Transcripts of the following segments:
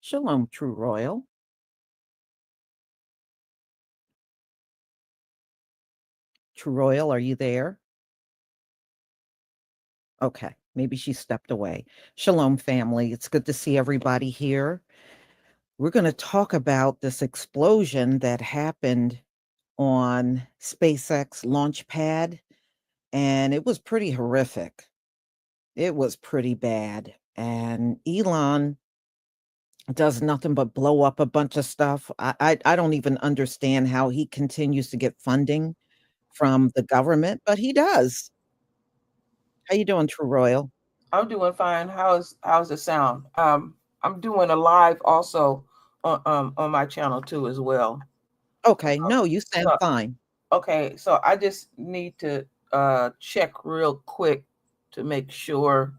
Shalom, True Royal. True Royal, are you there? Okay, maybe she stepped away. Shalom, family. It's good to see everybody here. We're going to talk about this explosion that happened on SpaceX launch pad, and it was pretty horrific. It was pretty bad. And Elon does nothing but blow up a bunch of stuff. I don't even understand how he continues to get funding from the government, but he does. How you doing, True Royal? I'm doing fine. How's the sound? I'm doing a live also on my channel too as well. Okay, no, you sound So fine. okay, so I just need to check real quick to make sure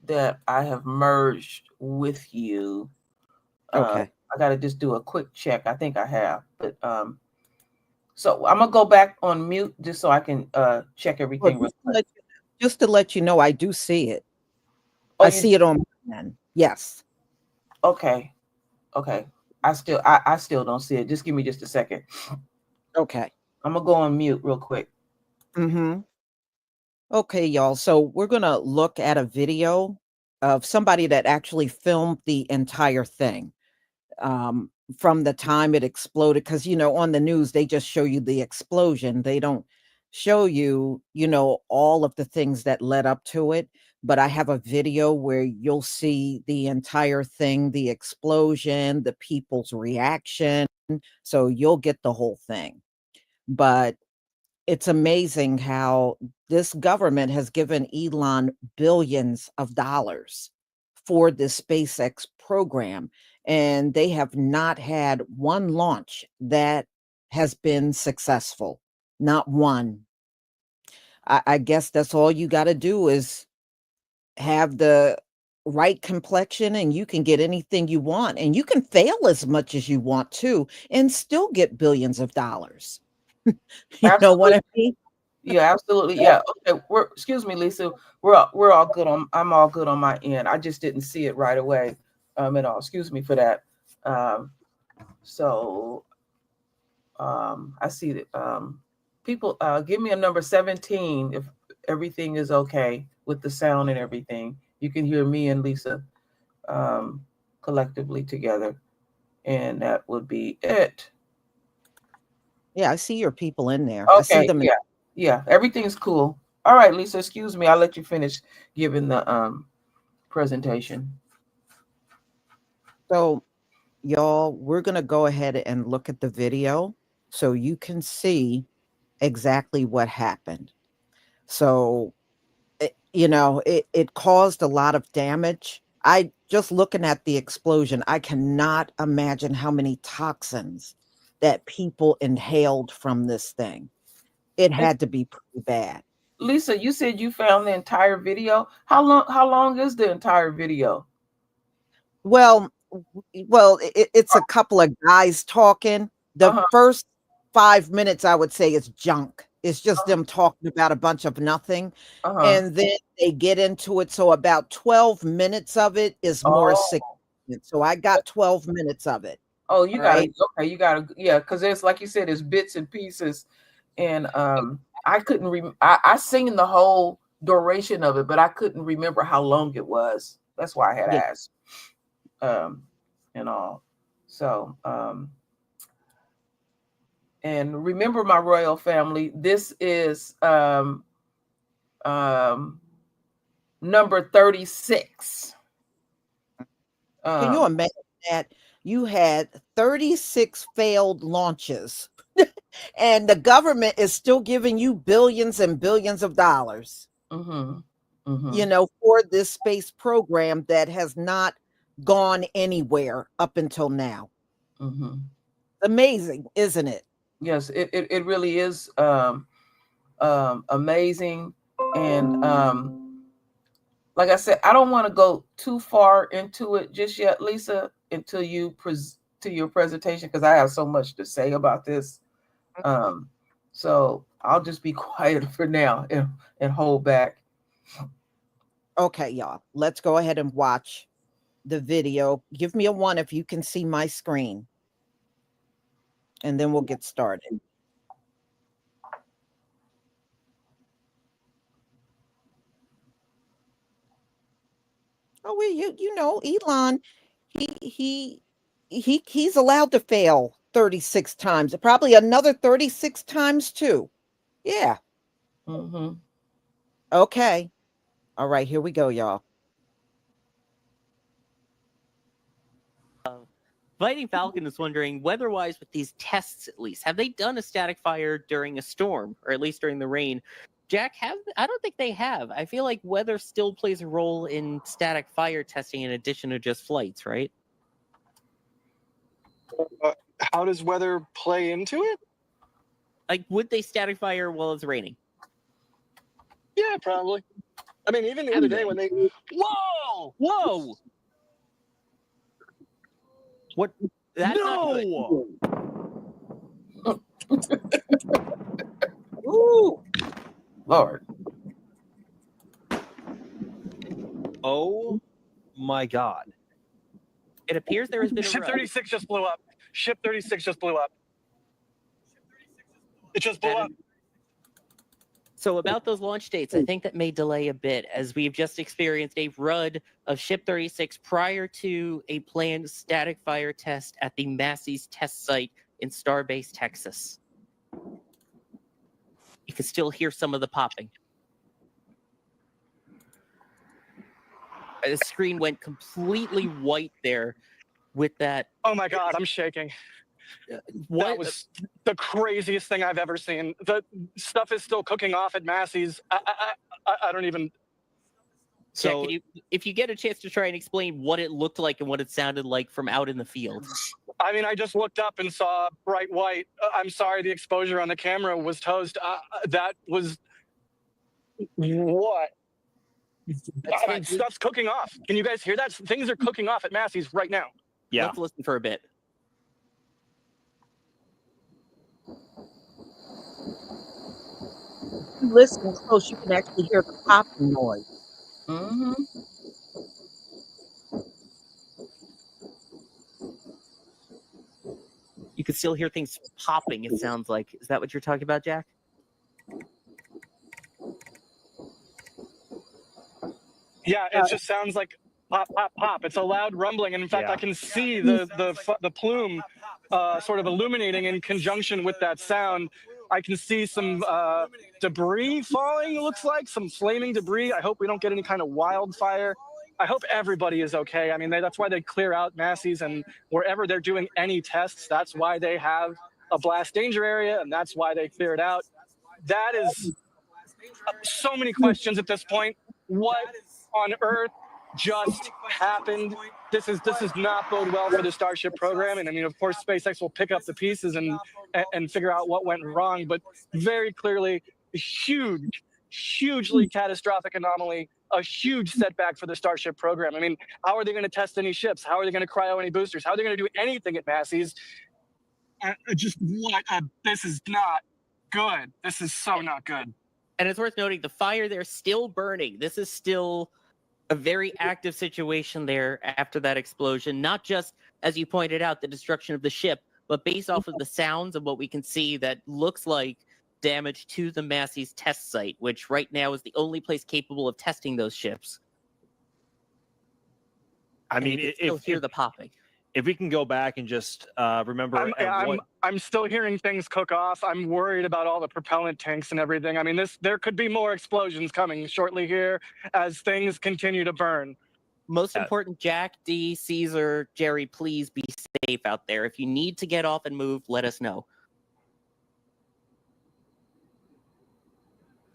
that I have merged with you. Okay. I got to just do a quick check. I think I have, but so I'm gonna go back on mute just so I can check Well, everything real quick. just to let you know, I do see it. Oh, I you see it on my end. Yes. okay? Okay. I still don't see it. Just give me just a second. Okay. I'm gonna go on mute real quick. Mm-hmm. Okay, y'all. So we're gonna look at a video of somebody that actually filmed the entire thing. From the time it exploded, because on the news they just show you the explosion. They don't show you, all of the things that led up to it. But I have a video where you'll see the entire thing, the explosion, the people's reaction. So you'll get the whole thing. But it's amazing how this government has given Elon billions of dollars for this SpaceX program, and they have not had one launch that has been successful. Not one. I guess that's all you got to do is have the right complexion, and you can get anything you want, and you can fail as much as you want to and still get billions of dollars. You know what Absolutely. I mean? Yeah, absolutely. Yeah. Okay. Excuse me, Lisa. We're all good on. I'm all good on my end. I just didn't see it right away. At all. Excuse me for that. Um. So. I see that. People. Give me a number 17 if everything is okay with the sound and everything. You can hear me and Lisa. Um. Collectively together, and that would be it. Yeah, I see your people in there. I see Okay. them in. Yeah. Yeah. Everything's cool. All right, Lisa. Excuse me. I'll let you finish giving the presentation. So, y'all, we're going to go ahead and look at the video so you can see exactly what happened. So, it caused a lot of damage. I just looking at the explosion, I cannot imagine how many toxins that people inhaled from this thing. It And had to be pretty bad. Lisa, you said you found the entire video. How long is the entire video? Well, it's a couple of guys talking. The Uh-huh. first 5 minutes, I would say, is junk. It's just them talking about a bunch of nothing, Uh-huh. and then they get into it, so about 12 minutes of it is more Oh. significant. So I got 12 minutes of it, Oh, you all gotta right? okay, you gotta yeah, because there's like you said, there's bits and pieces. And I couldn't I seen the whole duration of it, but I couldn't remember how long it was. That's why I had Yeah. asked. Um and all. So and remember my royal family, this is um number 36. Can you Um, imagine that? You had 36 failed launches, and the government is still giving you billions and billions of dollars. mhm, mhm, For this space program that has not gone anywhere up until now. mhm. Amazing, isn't it? Yes, it really is amazing. And like I said, I don't want to go too far into it just yet, Lisa, until you to your presentation because I have so much to say about this. Um, so I'll just be quiet for now and hold back. Okay, y'all, let's go ahead and watch the video. Give me a 1 if you can see my screen. And then we'll get started. Oh, well, you know, Elon, he's allowed to fail 36 times, probably another 36 times too. Yeah. Mm-hmm. Okay. All right, here we go, y'all. Fighting Falcon is wondering, weather-wise, with these tests at least, have they done a static fire during a storm, or at least during the rain? Jack, I don't think they have. I feel like weather still plays a role in static fire testing in addition to just flights, right? How does weather play into it? Like, would they static fire while it's raining? Yeah, probably. I mean, even the other day when they... Whoa! Whoa! What? That's no! Not Ooh, Lord. Oh my God. It appears there has been a Ship 36 just blew up. Ship 36 just blew up. It just blew up. So about those launch dates, I think that may delay a bit, as we've just experienced a RUD of Ship 36 prior to a planned static fire test at the Massey's test site in Starbase, Texas. You can still hear some of the popping. The screen went completely white there with that. Oh my God, I'm shaking. What That was the craziest thing I've ever seen. The stuff is still cooking off at Massey's. I don't even... So, Jack, if you get a chance to try and explain what it looked like and what it sounded like from out in the field. I mean, I just looked up and saw bright white. I'm sorry, the exposure on the camera was toast. That was... What? I mean, stuff's cooking off. Can you guys hear that? Things are cooking off at Massey's right now. Yeah. Let's listen for a bit. If you listen close, you can actually hear the popping noise. Mm-hmm. You can still hear things popping, it sounds like. Is that what you're talking about, Jack? Yeah, it just sounds like pop, pop, pop. It's a loud rumbling, and in fact, I can see the plume sort of illuminating in conjunction with that sound. I can see some debris falling. It looks like some flaming debris. I hope we don't get any kind of wildfire. I hope everybody is okay. I mean, that's why they clear out Massey's, and wherever they're doing any tests, that's why they have a blast danger area, and that's why they clear it out. That is so many questions at this point. What on earth just happened? This is not bode well for the Starship program. And I mean, of course, SpaceX will pick up the pieces and figure out what went wrong. But very clearly, a hugely catastrophic anomaly, a huge setback for the Starship program. I mean, how are they going to test any ships? How are they going to cryo any boosters? How are they going to do anything at Massey's? This is not good. This is so not good. And it's worth noting, the fire there is still burning. This is still a very active situation there after that explosion. Not just, as you pointed out, the destruction of the ship, but based off of the sounds of what we can see, that looks like damage to the Massey's test site, which right now is the only place capable of testing those ships. I mean, you can still hear the popping. If we can go back and just remember, I'm still hearing things cook off. I'm worried about all the propellant tanks and everything. I mean, there could be more explosions coming shortly here as things continue to burn. Most important, Jack, D, Caesar, Jerry, please be safe out there. If you need to get off and move, let us know.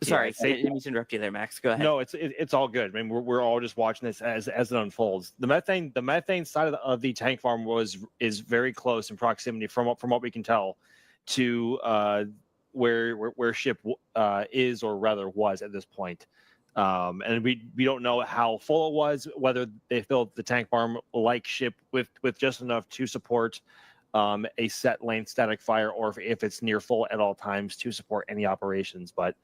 Sorry, I didn't mean to interrupt you there, Max. Go ahead. No, it's all good. I mean, we're all just watching this as it unfolds. The methane side of the tank farm is very close in proximity from what we can tell to where ship is, or rather was at this point. And we don't know how full it was, whether they filled the tank farm like ship with just enough to support a set length static fire, or if it's near full at all times to support any operations. But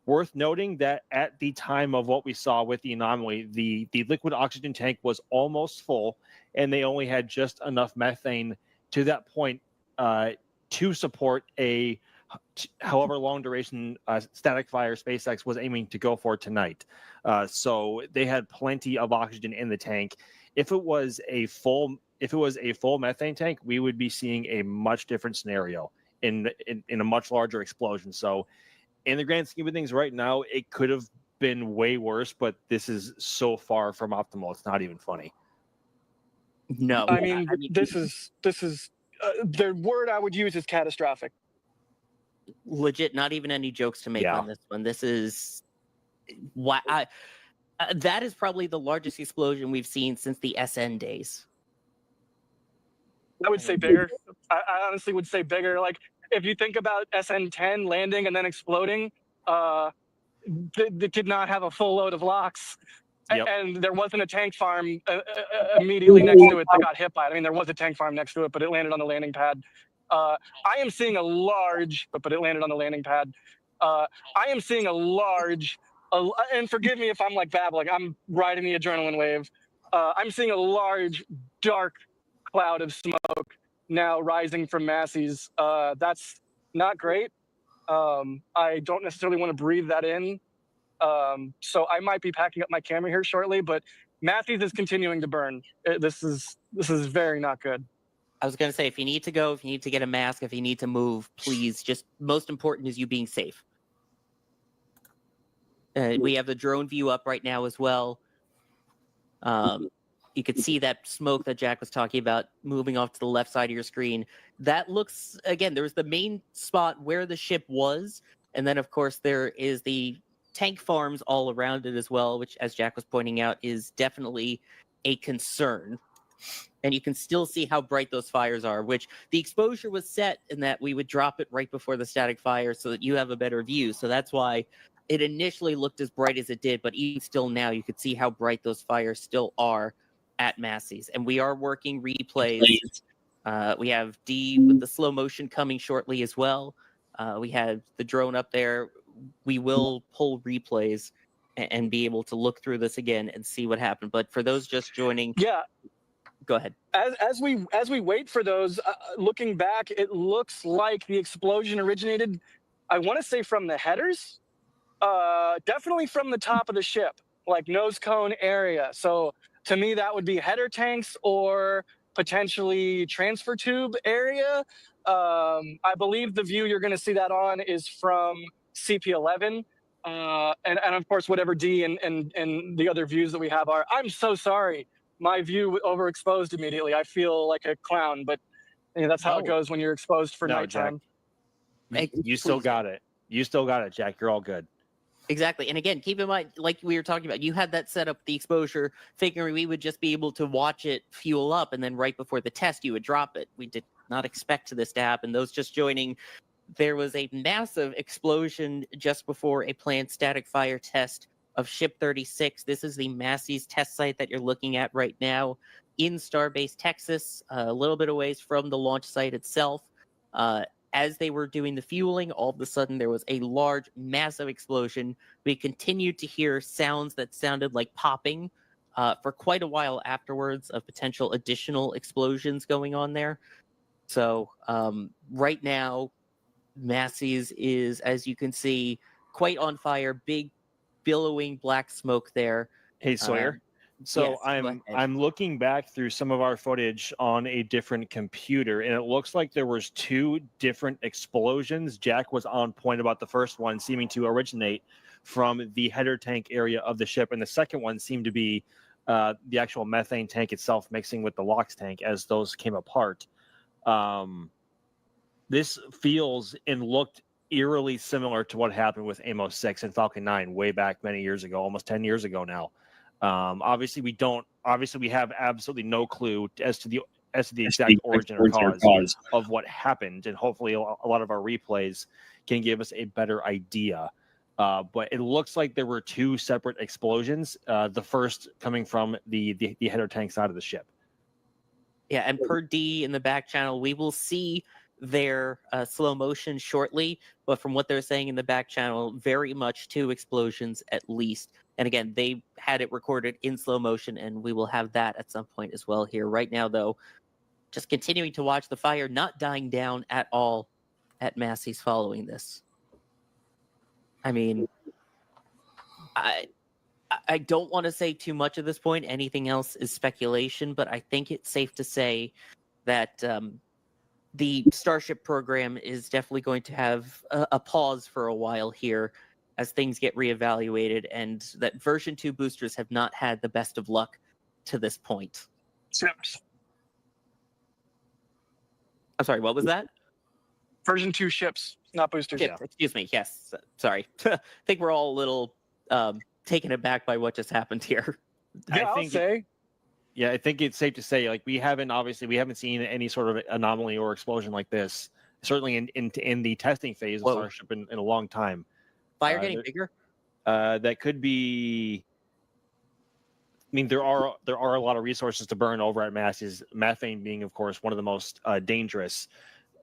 Worth noting that at the time of what we saw with the anomaly, the liquid oxygen tank was almost full, and they only had just enough methane to that point to support a however long duration static fire SpaceX was aiming to go for tonight. So they had plenty of oxygen in the tank. If it was a full methane tank, we would be seeing a much different scenario in a much larger explosion. So in the grand scheme of things right now, it could have been way worse, but this is so far from optimal. It's not even funny. No, I mean, this is the word I would use is catastrophic. legit, not even any jokes to make Yeah. on this one. This is why that is probably the largest explosion we've seen since the SN days. I would say bigger. I honestly would say bigger. Like if you think about SN10 landing and then exploding, they did not have a full load of locks. Yep. And there wasn't a tank farm immediately next to it that got hit by it. I mean, there was a tank farm next to it, but it landed on the landing pad. I am seeing a large, but it landed on the landing pad. I am seeing a large, and forgive me if I'm like babbling, I'm riding the adrenaline wave. I'm seeing a large, dark cloud of smoke now rising from Massey's. That's not great. I don't necessarily want to breathe that in. So I might be packing up my camera here shortly, but Matthews is continuing to burn. This is very not good. I was going to say, if you need to go, if you need to get a mask, if you need to move, please, just most important is you being safe. We have the drone view up right now as well. You could see that smoke that Jack was talking about moving off to the left side of your screen. That looks, again, there was the main spot where the ship was. And then, of course, there is the tank farms all around it as well, which, as Jack was pointing out, is definitely a concern. And you can still see how bright those fires are, which the exposure was set in that we would drop it right before the static fire so that you have a better view. So that's why it initially looked as bright as it did, but even still now you could see how bright those fires still are at Massey's. And we are working replays. We have D with the slow motion coming shortly as well. We have the drone up there. We will pull replays and be able to look through this again and see what happened. But for those just joining, yeah, go ahead. As we wait for those, looking back, it looks like the explosion originated, I want to say, from the headers, definitely from the top of the ship, like nose cone area. So to me, that would be header tanks or potentially transfer tube area. I believe the view you're going to see that on is from CP11. And of course, whatever D and the other views that we have are. I'm so sorry. My view overexposed immediately. I feel like a clown, but that's how it goes when you're exposed for nighttime. Jack, you still got it. You still got it, Jack. You're all good. Exactly. And again, keep in mind, like we were talking about, you had that set up, the exposure, figuring we would just be able to watch it fuel up, and then right before the test, you would drop it. We did not expect this to happen. Those just joining, there was a massive explosion just before a planned static fire test of Ship 36. This is the Massey's test site that you're looking at right now in Starbase, Texas, a little bit away from the launch site itself. As they were doing the fueling, all of a sudden there was a large, massive explosion. We continued to hear sounds that sounded like popping for quite a while afterwards of potential additional explosions going on there. So right now, Massey's is, as you can see, quite on fire, big billowing black smoke there. Hey, Sawyer. So yes, I'm looking back through some of our footage on a different computer, and it looks like there was two different explosions. Jack was on point about the first one seeming to originate from the header tank area of the ship, and the second one seemed to be the actual methane tank itself mixing with the LOX tank as those came apart. This feels and looked eerily similar to what happened with Amos 6 and Falcon 9 way back many years ago, almost 10 years ago now. Obviously we have absolutely no clue as to the exact origin or cause of what happened, and hopefully a lot of our replays can give us a better idea. But it looks like there were two separate explosions, the first coming from the header tank side of the ship. Yeah, and per D in the back channel, we will see their slow motion shortly, but from what they're saying in the back channel, very much 2 explosions at least. And again, they had it recorded in slow motion, and we will have that at some point as well here. Right now, though, just continuing to watch the fire not dying down at all at Massey's following this. I mean, I don't want to say too much at this point. Anything else is speculation, but I think it's safe to say that the Starship program is definitely going to have a pause for a while here as things get reevaluated, and that version 2 boosters have not had the best of luck to this point. Ships. I'm sorry, what was that? Version 2 ships, not boosters. Ships, excuse me. Yes, sorry. I think we're all a little taken aback by what just happened here. Yeah, I think I think it's safe to say, like, we haven't seen any sort of anomaly or explosion like this, certainly in the testing phase of Starship in a long time. Fire getting bigger? That could be. I mean, there are a lot of resources to burn over at Massey's, methane being, of course, one of the most dangerous.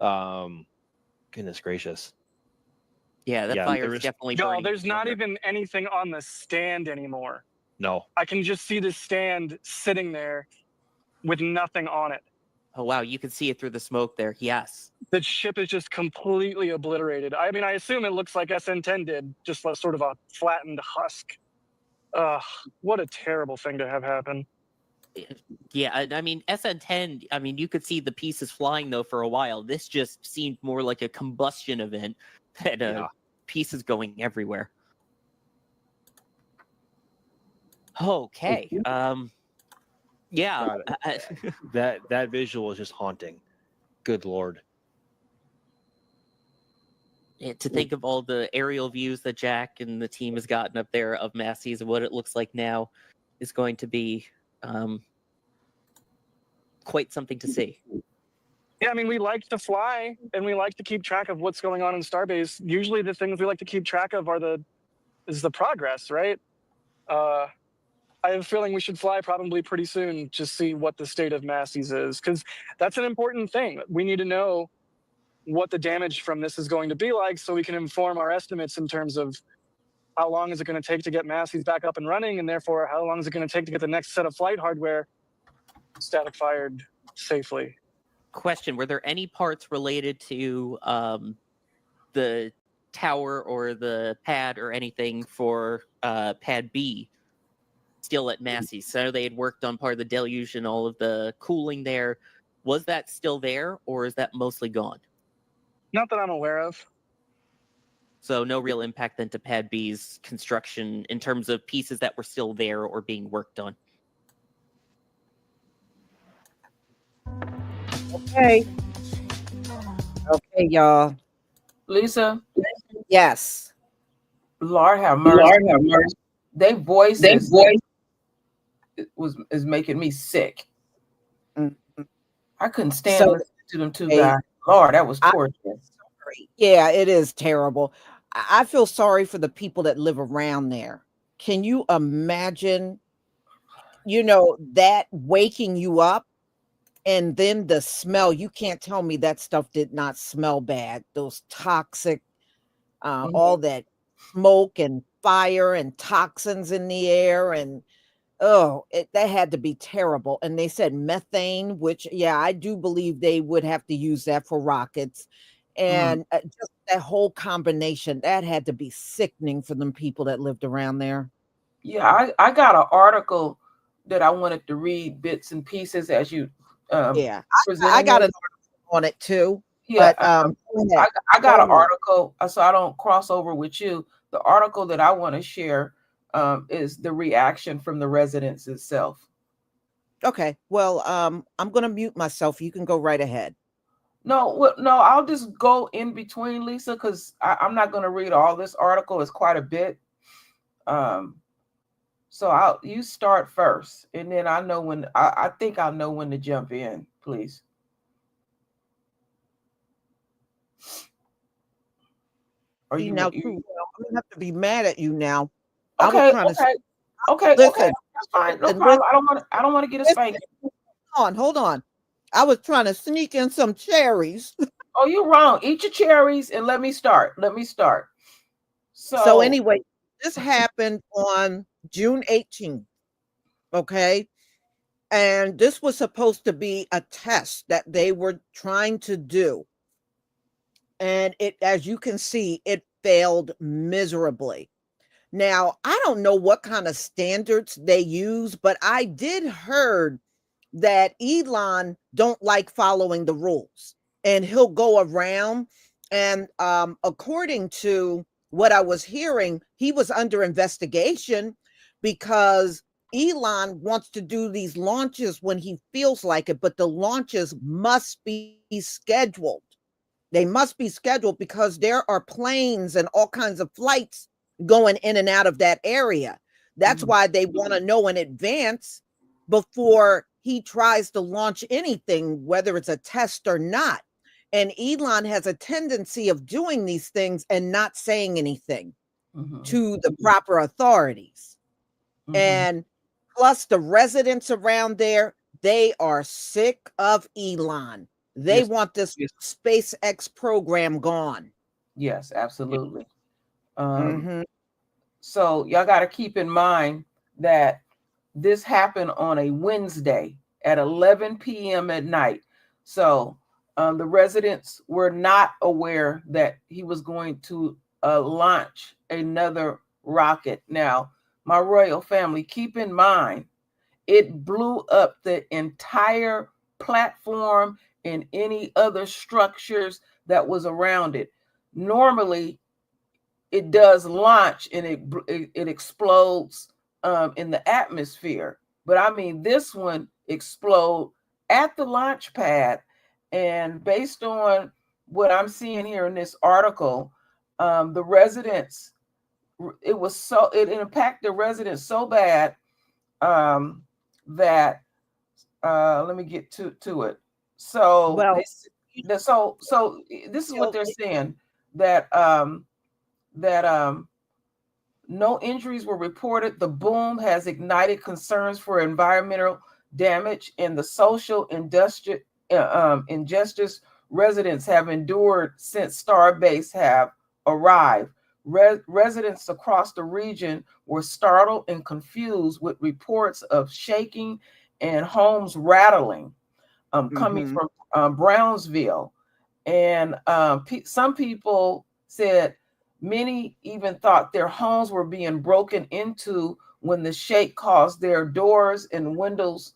Goodness gracious. Yeah, that fire is definitely burning. No, there's not even anything on the stand anymore. No. I can just see the stand sitting there with nothing on it. Oh, wow. You can see it through the smoke there. Yes. The ship is just completely obliterated. I mean, I assume it looks like SN10 did, just sort of a flattened husk. What a terrible thing to have happen. Yeah, I mean, SN10, I mean, you could see the pieces flying, though, for a while. This just seemed more like a combustion event than pieces going everywhere. Okay. Yeah. That visual is just haunting. Good Lord. To think of all the aerial views that Jack and the team has gotten up there of Massey's and what it looks like now is going to be quite something to see. Yeah, I mean, we like to fly and we like to keep track of what's going on in Starbase. Usually the things we like to keep track of is the progress, right? I have a feeling we should fly probably pretty soon to see what the state of Massey's is, because that's an important thing. We need to know what the damage from this is going to be like so we can inform our estimates in terms of how long is it going to take to get Massey's back up and running, and therefore how long is it going to take to get the next set of flight hardware static fired safely. Question, were there any parts related to the tower or the pad or anything for pad B still at Massey's? So they had worked on part of the deluge and all of the cooling there. Was that still there, or is that mostly gone? Not that I'm aware of. So no real impact then to pad B's construction in terms of pieces that were still there or being worked on. Okay, y'all. Lisa? Yes. Lord have mercy. Their voices is making me sick. Mm-hmm. I couldn't stand listening to them two guys. Lord, that was torture. Yeah, it is terrible. I feel sorry for the people that live around there. Can you imagine, that waking you up and then the smell? You can't tell me that stuff did not smell bad. Those toxic, all that smoke and fire and toxins in the air, and that had to be terrible. And they said methane, which I do believe they would have to use that for rockets, and just that whole combination, that had to be sickening for them people that lived around there. Yeah, I got an article that I wanted to read bits and pieces as you I got an article on it too. Yeah, but I got an article, so I don't cross over with you. The article that I want to share is the reaction from the residents itself. Okay, well, I'm going to mute myself. You can go right ahead. No, I'll just go in between, Lisa, because I'm not going to read all this article. It's quite a bit. So you start first, and then I know when I think I'll know when to jump in, please. Are you now? I'm gonna have to be mad at you now. Okay. Listen, that's fine. No problem. I don't want to get a spanking. Hold on. I was trying to sneak in some cherries. Oh, you're wrong. Eat your cherries and let me start. So So, anyway, this happened on June 18th. Okay. And this was supposed to be a test that they were trying to do. And it, as you can see, it failed miserably. Now, I don't know what kind of standards they use, but I did heard that Elon don't like following the rules and he'll go around and according to what I was hearing, he was under investigation because Elon wants to do these launches when he feels like it, but the launches must be scheduled. They must be scheduled because there are planes and all kinds of flights going in and out of that area. That's why they want to know in advance before he tries to launch anything, whether it's a test or not. And Elon has a tendency of doing these things and not saying anything to the proper authorities. And plus, the residents around there, they are sick of Elon. They yes, want this SpaceX program gone. yes, absolutely. Mm-hmm. So y'all got to keep in mind that this happened on a Wednesday at 11 p.m. at night. So the residents were not aware that he was going to launch another rocket. Now, my royal family, keep in mind, it blew up the entire platform and any other structures that was around it. Normally, it does launch and it explodes in the atmosphere. But I mean, this one explode at the launch pad. And based on what I'm seeing here in this article, the residents, it impacted the residents so bad that let me get to it. So Well, so this is what they're saying, that no injuries were reported. The boom has ignited concerns for environmental damage and the social injustice residents have endured since Starbase have arrived. Residents across the region were startled and confused with reports of shaking and homes rattling coming from Brownsville. And some people said many even thought their homes were being broken into when the shake caused their doors and windows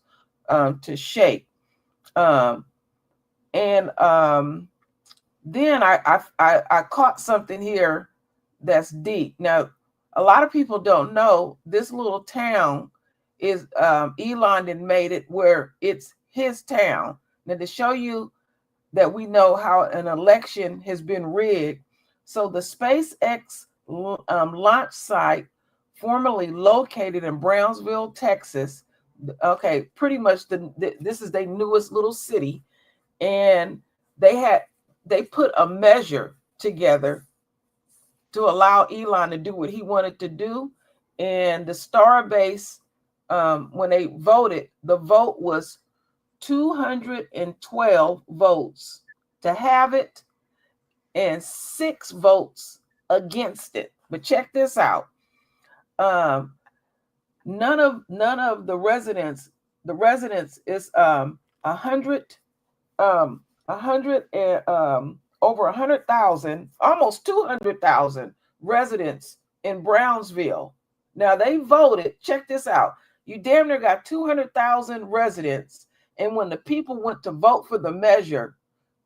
to shake. And then I caught something here that's deep. Now, a lot of people don't know this little town is Elon had made it where it's his town. Now, to show you that we know how an election has been rigged. So the SpaceX launch site, formerly located in Brownsville, Texas, okay, pretty much this is their newest little city, and they put a measure together to allow Elon to do what he wanted to do, and the Starbase, when they voted, the vote was 212 votes to have it and 6 votes against it. But check this out. None of the residents is 100 and over 100,000, almost 200,000 residents in Brownsville. Now they voted, check this out. You damn near got 200,000 residents. And when the people went to vote for the measure,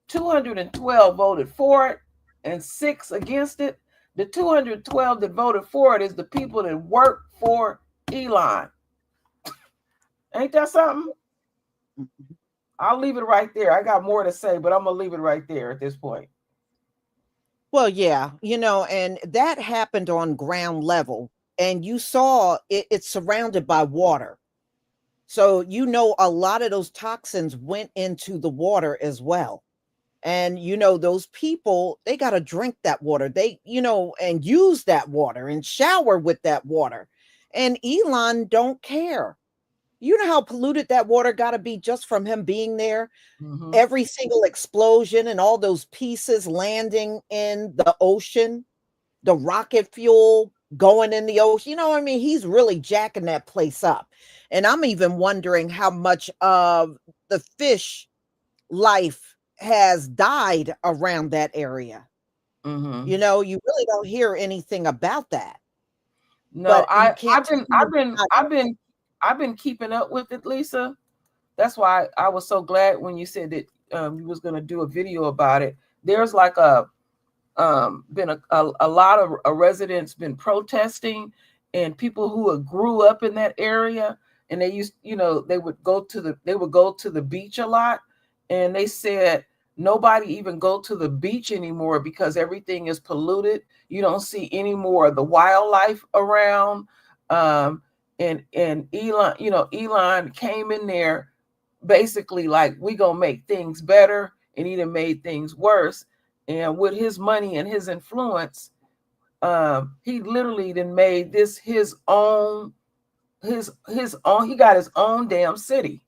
212 voted for it and 6 against it. The 212 that voted for it is the people that work for Elon. Ain't that something? I'll leave it right there. I got more to say, but I'm going to leave it right there at this point. Well, yeah, and that happened on ground level. And you saw it's surrounded by water. So, a lot of those toxins went into the water as well. And, those people, they got to drink that water. They, and use that water and shower with that water. And Elon don't care. You know how polluted that water got to be just from him being there? Mhm. Every single explosion and all those pieces landing in the ocean, the rocket fuel going in the ocean. You know what I mean? He's really jacking that place up. And I'm even wondering how much of the fish life has died around that area. Mhm. You know, you really don't hear anything about that. No, But you can't I've been keeping up with it, Lisa. That's why I was so glad when you said that you was going to do a video about it. There's like been a lot of residents been protesting, and people who grew up in that area, and they used, they would go to the beach a lot, and they said nobody even go to the beach anymore because everything is polluted. You don't see any more of the wildlife around. And Elon came in there basically like, we gonna make things better, and he done made things worse. And with his money and his influence, he literally then made this his own. He got his own damn city,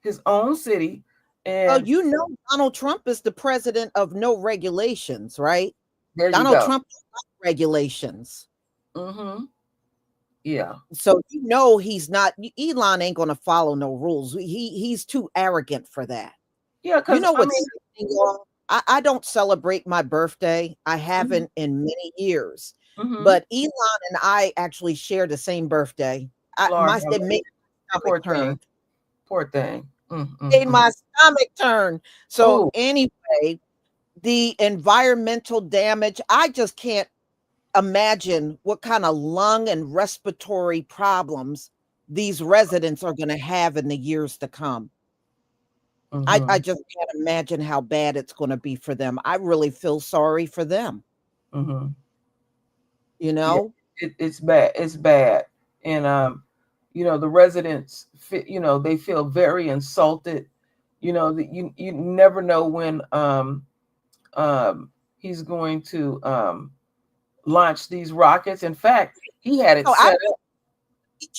his own city. well, And you know, Donald Trump is the president of no regulations, right? there you Donald go. Trump regulations. Mm-hmm. Yeah. So you know he's not. Elon ain't going to follow no rules. He's too arrogant for that. Yeah, You because know I what's interesting, y'all? I don't celebrate my birthday. I mean, haven't in many years. mm-hmm. But Elon and I actually share the same birthday. Lord, It made my poor stomach turn. thing. Poor thing. Made my stomach turn. So Ooh. anyway, the environmental damage, I just can't imagine what kind of lung and respiratory problems these residents are going to have in the years to come. Mm-hmm. I just can't imagine how bad it's going to be for them. I really feel sorry for them. Mm-hmm. You know? Yeah, it's bad. It's bad. And the residents they feel very insulted. That you never know when he's going to launch these rockets. In fact, he had it So set up.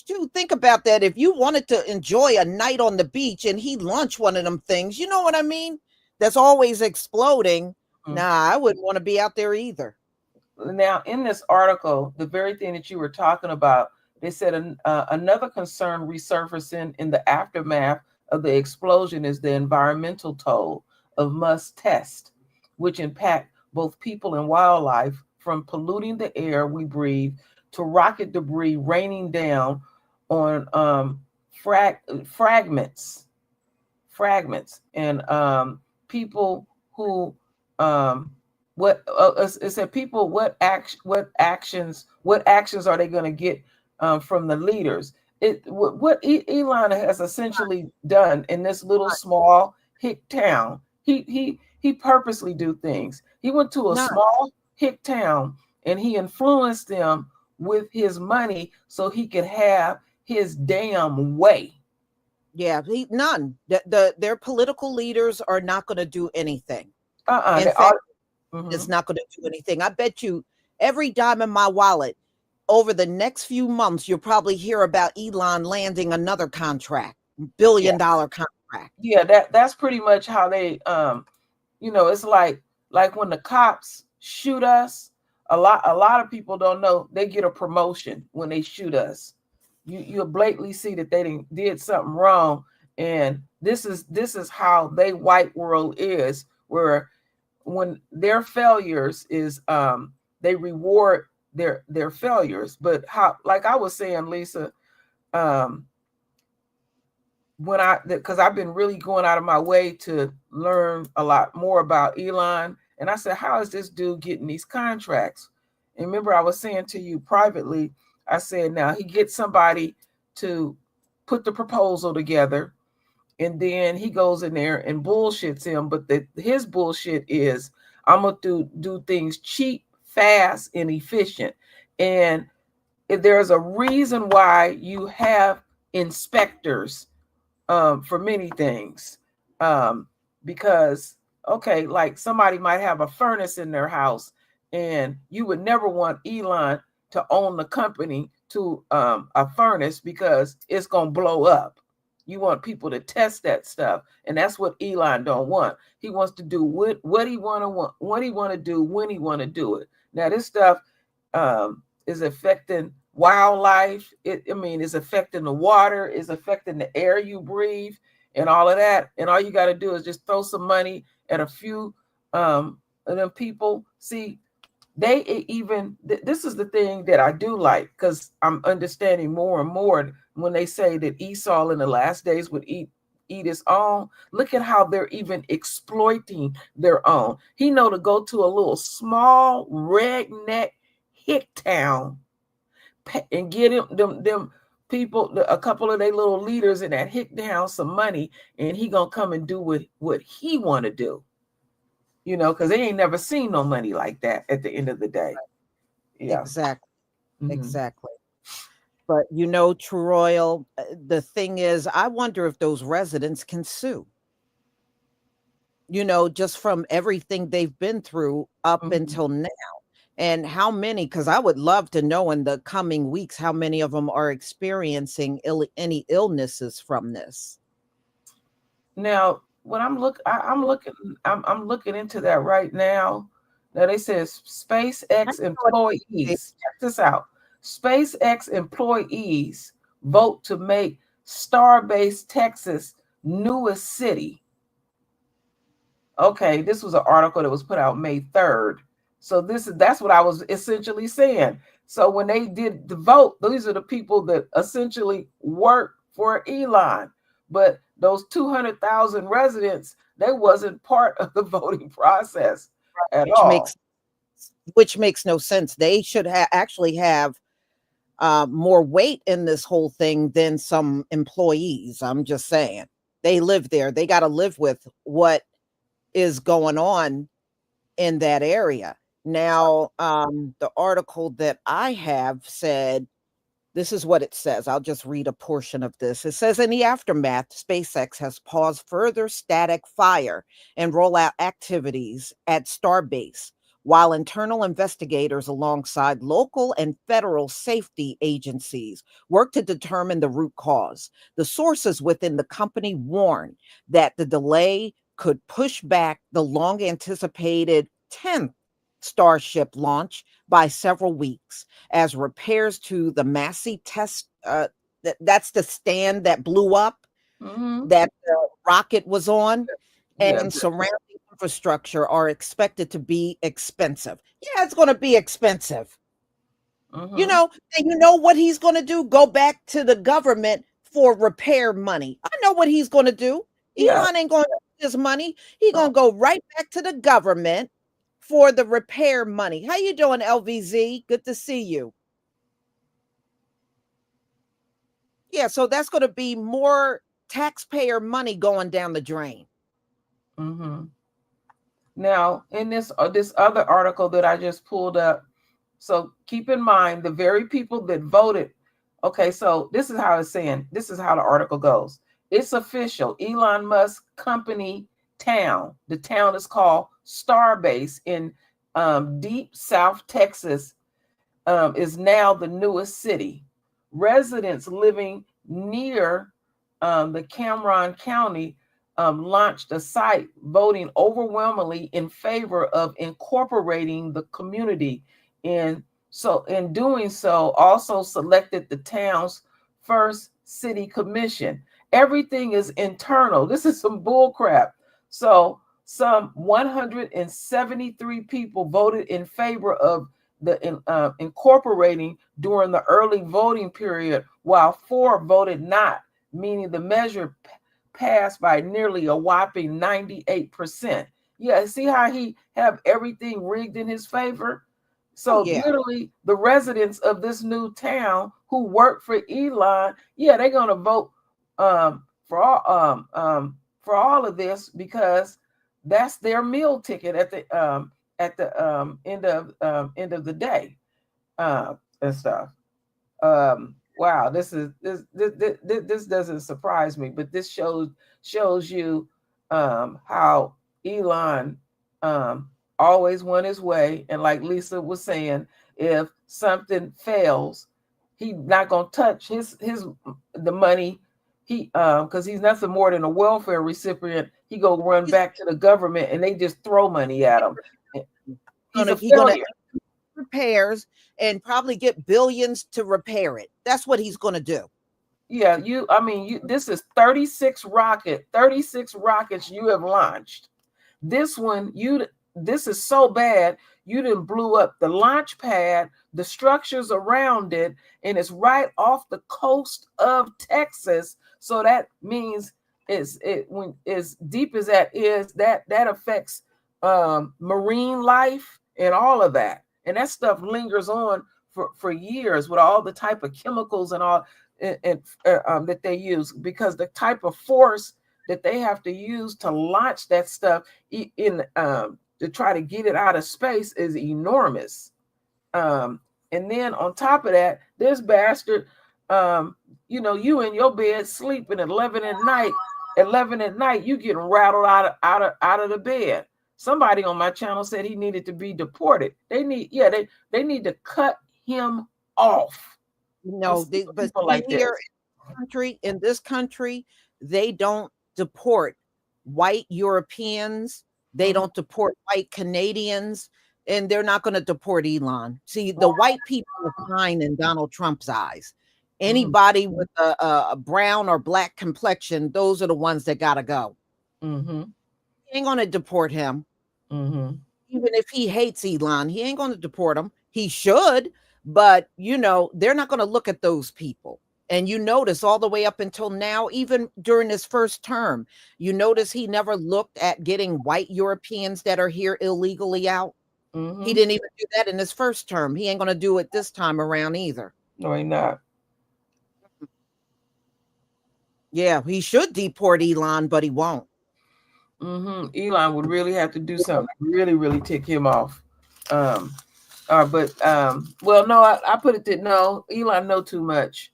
to think about that. If you wanted to enjoy a night on the beach and he launched one of them things, you know what I mean? That's always exploding. Mhm. Nah, I wouldn't want to be out there either. Now, in this article, the very thing that you were talking about, they said another concern resurfacing in the aftermath of the explosion is the environmental toll of Musk's test, which impact both people and wildlife, from polluting the air we breathe to rocket debris raining down on fragments, and people who it said people what actions are they going to get from the leaders. What Elon has essentially done in this little small hick town, he purposely do things. He went to a small hick town and he influenced them with his money so he could have his damn way. Yeah, none. Their political leaders are not going to do anything. In They fact, are, it's not going to do anything. I bet you every dime in my wallet, over the next few months, you'll probably hear about Elon landing another contract, billion-dollar contract. Yeah, that's pretty much how they it's like when the cops shoot us, a lot of people don't know they get a promotion when they shoot us. You'll blatantly see that they did something wrong. And this is how they white world is, where when their failures is they reward their failures. But how, like I was saying, Lisa, because I've been really going out of my way to learn a lot more about Elon. And I said, how is this dude getting these contracts? And remember, I was saying to you privately, I said, now he gets somebody to put the proposal together, and then he goes in there and bullshits him. But his bullshit is, I'm going to do things cheap, fast, and efficient. And if there's a reason why you have inspectors for many things, because okay, like somebody might have a furnace in their house, and you would never want Elon to own the company to a furnace because it's gonna blow up. You want people to test that stuff, and that's what Elon don't want. He wants to do what he want to do when he want to do it. Now this stuff is affecting wildlife. It's affecting the water, it's affecting the air you breathe, and all of that. And all you got to do is just throw some money at a few of them people. See, this is the thing that I do like, because I'm understanding more and more when they say that Esau in the last days would eat his own. Look at how they're even exploiting their own. He know to go to a little small redneck hick town and get them people, a couple of their little leaders in that hick town, some money, and he gonna come and do what he want to do. Because they ain't never seen no money like that at the end of the day. Yeah, Exactly. Exactly. But True Royal, the thing is, I wonder if those residents can sue. Just from everything they've been through up until now. And how many, because I would love to know in the coming weeks how many of them are experiencing any illnesses from this. Now, when I'm looking into that right now. Now they says SpaceX employees. Check this out. SpaceX employees vote to make Starbase, Texas, newest city. Okay, this was an article that was put out May 3rd. So that's what I was essentially saying. So when they did the vote, these are the people that essentially work for Elon. But those 200,000 residents, they wasn't part of the voting process at all. Which makes no sense. They should actually have more weight in this whole thing than some employees. I'm just saying. They live there. They got to live with what is going on in that area. Now, the article that I have said, this is what it says. I'll just read a portion of this. It says, in the aftermath, SpaceX has paused further static fire and rollout activities at Starbase, while internal investigators alongside local and federal safety agencies work to determine the root cause. The sources within the company warn that the delay could push back the long-anticipated 10th Starship launch by several weeks, as repairs to the massive test, that's the stand that blew up, that the rocket was on, and surrounding infrastructure are expected to be expensive. Yeah, it's going to be expensive. And you know what he's going to do? Go back to the government for repair money. I know what he's going to do. Elon ain't going to get his money. He's going to go right back to the government for the repair money. How you doing, LVZ? Good to see you. Yeah, so that's going to be more taxpayer money going down the drain. Now, in this other article that I just pulled up, so keep in mind the very people that voted. Okay, so this is how it's saying. This is how the article goes. It's official. Elon Musk company town. The town is called Starbase in deep South Texas, is now the newest city. Residents living near the Cameron County launched a site voting overwhelmingly in favor of incorporating the community. And so in doing so, also selected the town's first city commission. Everything is internal. This is some bull crap. So some 173 people voted in favor of the incorporating during the early voting period, while 4 voted not, meaning the measure passed by nearly a whopping 98%. Yeah, see how he have everything rigged in his favor? So literally the residents of this new town who work for Elon, they're gonna vote for all of this, because that's their meal ticket at the end of the day and stuff. Wow, this doesn't surprise me, but this shows you how Elon always went his way. And like Lisa was saying, if something fails, He not gonna touch the money. He because he's nothing more than a welfare recipient. He go run back to the government and they just throw money at him. He's a failure. Repairs and probably get billions to repair it. That's what he's going to do. Yeah, this is 36 rockets you have launched. This one, this is so bad, you done blew up the launch pad, the structures around it, and it's right off the coast of Texas. So that means when as deep as that is, that affects marine life and all of that. And that stuff lingers on for years with all the type of chemicals and all that they use, because the type of force that they have to use to launch that stuff to try to get it out of space is enormous. And then on top of that, this bastard, you in your bed sleeping at 11 at night, you getting rattled out of the bed. Somebody on my channel said he needed to be deported. They need to cut him off. No, but like here in this country, they don't deport white Europeans. They don't deport white Canadians, and they're not going to deport Elon. See, the white people are fine in Donald Trump's eyes. Anybody with a brown or black complexion, those are the ones that got to go. He ain't going to deport him. Even if he hates Elon, he ain't going to deport him. He should, but they're not going to look at those people. And you notice all the way up until now, even during his first term, you notice he never looked at getting white Europeans that are here illegally out. He didn't even do that in his first term. He ain't going to do it this time around either. No, he not. Yeah, he should deport Elon, but he won't. Elon would really have to do something really, really tick him off. Well, no, I put it that no, Elon know too much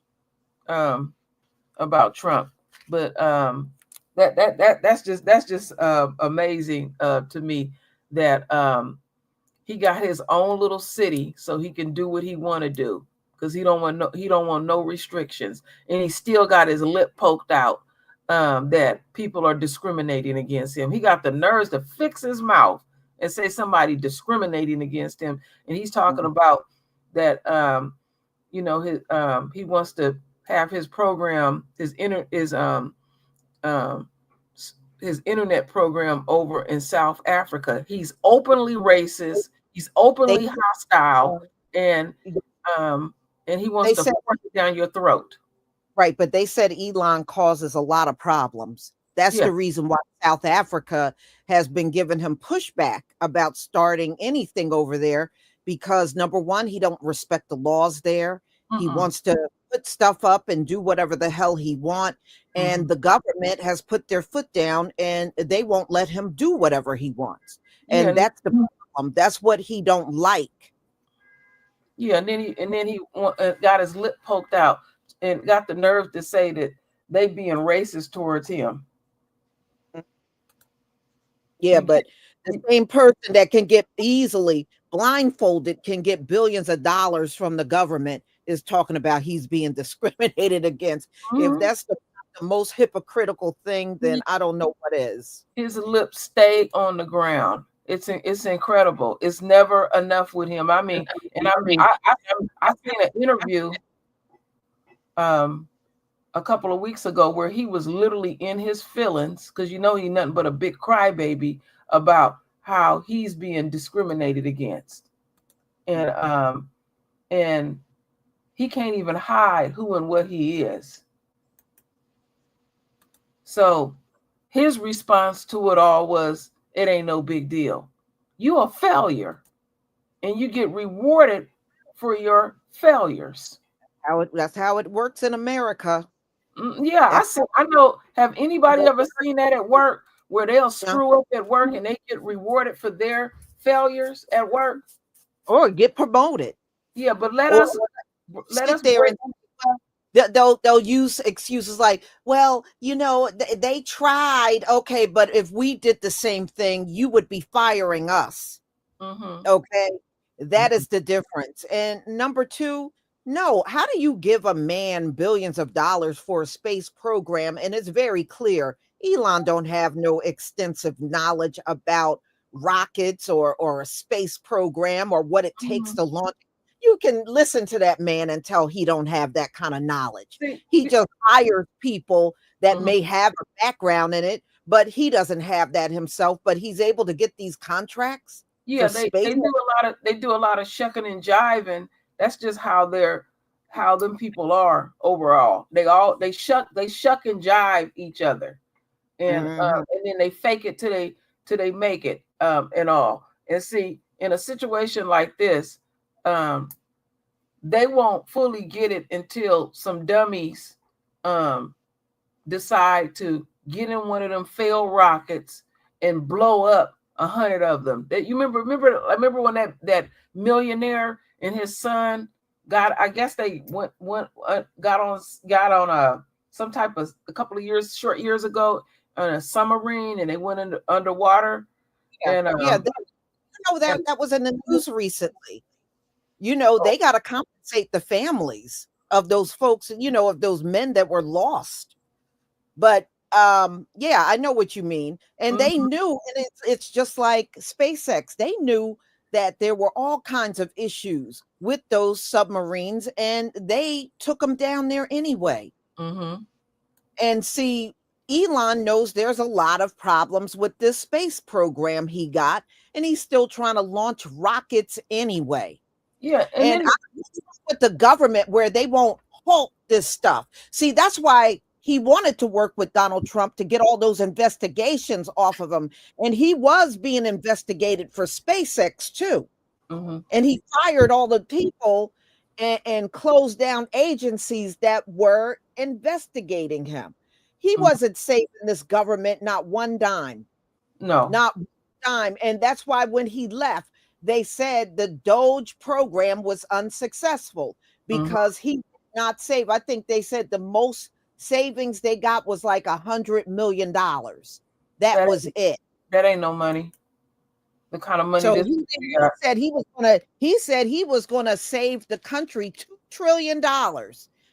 about Trump, but that's just amazing to me that he got his own little city so he can do what he want to do, because he don't want no restrictions, and he still got his lip poked out that people are discriminating against him. He got the nerves to fix his mouth and say somebody discriminating against him, and he's talking about that he wants to have his program, his internet program over in South Africa. He's openly racist. He's openly hostile, and he wants to force it down your throat. Right, but they said Elon causes a lot of problems. That's the reason why South Africa has been giving him pushback about starting anything over there, because number one, he don't respect the laws there. He wants to put stuff up and do whatever the hell he want. And the government has put their foot down and they won't let him do whatever he wants. And that's the problem. That's what he don't like. Yeah, and then he got his lip poked out and got the nerve to say that they being racist towards him. Yeah, but the same person that can get easily blindfolded can get billions of dollars from the government is talking about he's being discriminated against. If that's the most hypocritical thing, then I don't know what is. His lips stay on the ground. It's incredible. It's never enough with him. I seen an interview a couple of weeks ago where he was literally in his feelings, because he's nothing but a big crybaby about how he's being discriminated against, and he can't even hide who and what he is. So his response to it all was, it ain't no big deal. You a failure, and you get rewarded for your failures. That's how it works in America. Yeah, I know. Have anybody ever seen that at work, where they'll screw up at work and they get rewarded for their failures at work, or get promoted? Yeah, but let us there. They'll use excuses like, well, they tried. Okay, but if we did the same thing, you would be firing us. Okay, that is the difference. And number two, No, how do you give a man billions of dollars for a space program? And it's very clear Elon don't have no extensive knowledge about rockets or a space program or what it takes Mhm. to launch. You can listen to that man and tell he don't have that kind of knowledge. See, He just hires people that mhm. may have a background in it, but he doesn't have that himself. But he's able to get these contracts for Yeah, space. they do a lot of shucking and jiving. That's just how them people are overall. They shuck and jive each other, Mhm. and then they fake it till they make it, and all. And see, in a situation like this, um, they won't fully get it until some dummies um, decide to get in one of them failed rockets and blow up 100 of them. That you remember when that millionaire and his son got, I guess they got on a some type of short years ago on a submarine, and they went underwater, Yeah, and yeah. and That was in the news recently. They got to compensate the families of those folks, of those men that were lost. But yeah, I know what you mean. And they mhm, knew, and it's just like SpaceX. They knew that there were all kinds of issues with those submarines, and they took them down there anyway. mhm, And see, Elon knows there's a lot of problems with this space program he got, and he's still trying to launch rockets anyway. yeah, and And then I with the government where they won't halt this stuff. See, that's why he wanted to work with Donald Trump to get all those investigations off of him. And he was being investigated for SpaceX too. mhm, And he fired all the people and closed down agencies that were investigating him. He mhm. wasn't saving this government not one dime. No. Not one time. And that's why when he left, they said the Doge program was unsuccessful Mhm. because he did not save. I think they said the most savings they got was like $100 million. That That was it. that ain't no money. The kind of money So this got. he said he was gonna save the country $2 trillion.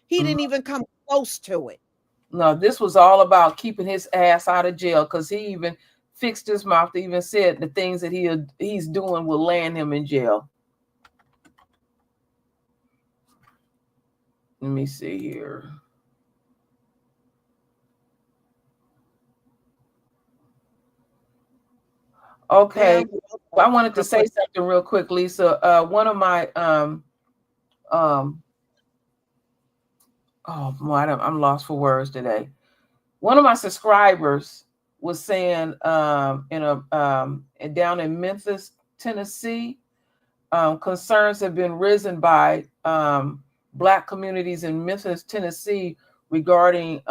He Mhm. didn't even come close to it. No, this was all about keeping his ass out of jail, because he even fixed his mouth to even said the things that he's doing will land him in jail. Let me see here. Okay. Ma'am, Well, I wanted to gonna say put something real quick, Lisa. One of my um oh boy, I'm lost for words today. One of my subscribers was saying down in Memphis, Tennessee, concerns have been risen by Black communities in Memphis, Tennessee, regarding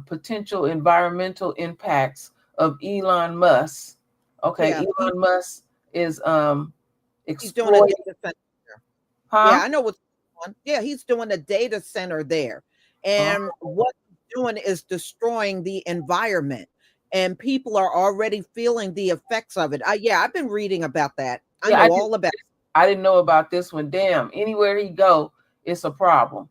potential environmental impacts of Elon Musk. Okay, yeah, Elon Musk is he's doing a exploiting, data center. Yeah, huh? I know what's going on. Yeah, he's doing a data center there. Uh, And what he's doing is destroying the environment. And people are already feeling the effects of it. Yeah, I've been reading about that. I yeah, know all about it. I didn't know about this one. Damn, anywhere he go, it's a problem.